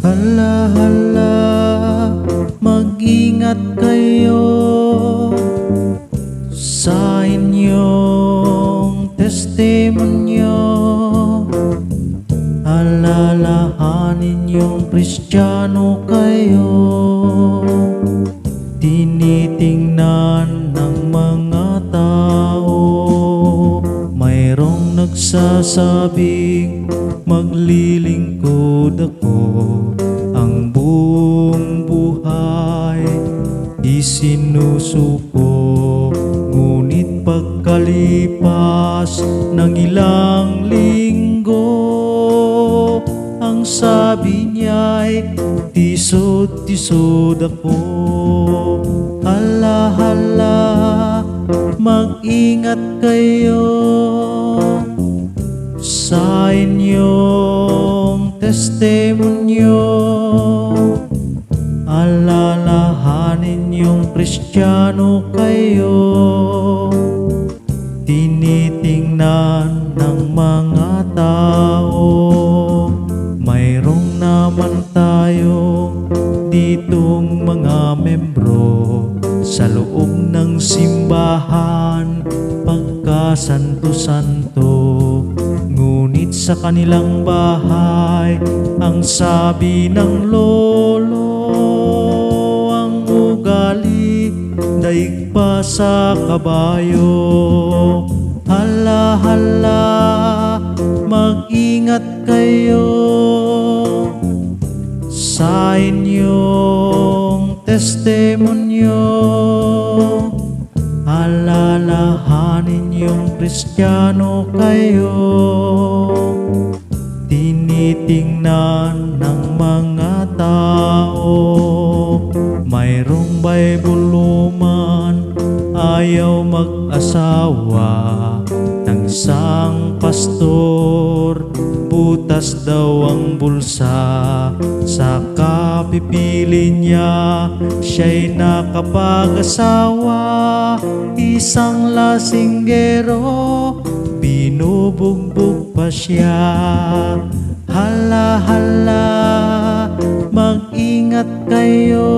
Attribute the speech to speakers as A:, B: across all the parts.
A: Hala, hala, mag-ingat kayo sa inyong testimonyo. Alalahanin yung Kristiyano kayo. Tinitingnan ng mga tao, mayroong nagsasabing maglilingkod ako. Ang buong buhay isinusuko, ngunit pagkalipas ng ilang linggo, ang sabi niya'y tisod-tisod ako. Hala, hala, mag-ingat kayo sa inyong testimonyo. Alalahanin yung Kristiyano kayo. Tinitingnan ng mga tao, mayroong naman tayo ditong mga membro sa loob ng simbahan, pagkasanto-santo. Ngunit sa kanilang bahay, ang sabi ng lolo, ang ugali daig pa sa kabayo. Hala, hala, mag-ingat kayo sa inyong testimonyo. Alalahanin yung Kristiyano kayo. Tinitingnan ng mga tao, mayroong Bible woman ayaw mag-asawa ng isang pastor. Butas daw ang bulsa, saka pipili niya siya'y nakapag-asawa. Isang lasinggero, binubugbog pa siya. Hala, hala, mag-ingat kayo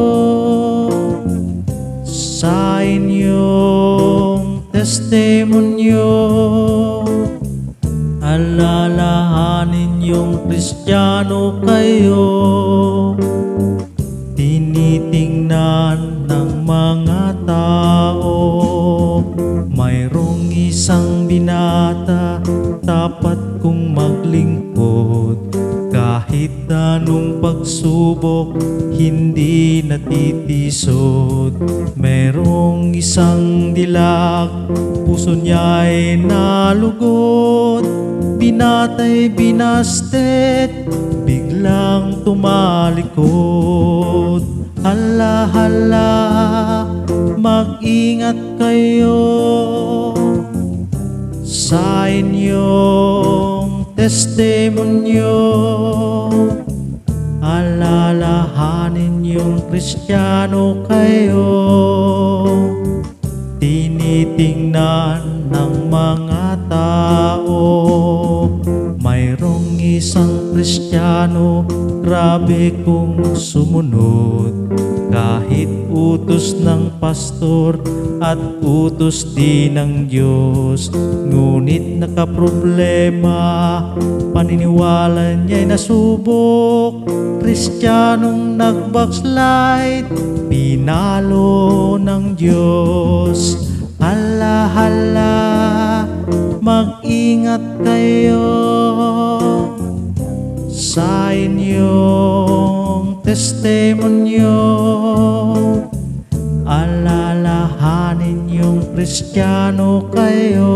A: sa inyong testimonyo. Alalahanin yung Kristiyano kayo. Tinitingnan ng mga tao, mayroong isang binata tapat kong maglingkod. Kahit anong pagsubok, hindi natitisod. Merong isang dilag, puso niya'y nalugod. Binata'y binastet, biglang tumalikod. Hala, hala, mag-ingat kayo sa inyong testimonyo. Alalahanin yung Kristiyano kayo. Tinitingnan ng mga tao, mayroong isang Kristiyano, grabe kung sumunod. Kahit utos ng pastor at utos din ng Diyos, ngunit nakaproblema, paniniwala niya'y nasubok. Kristiyanong nag-backslide, pinalo ng Diyos. Hala, hala, mag-ingat kayo sa inyong testimonyo. Alalahanin yung Kristiyano kayo.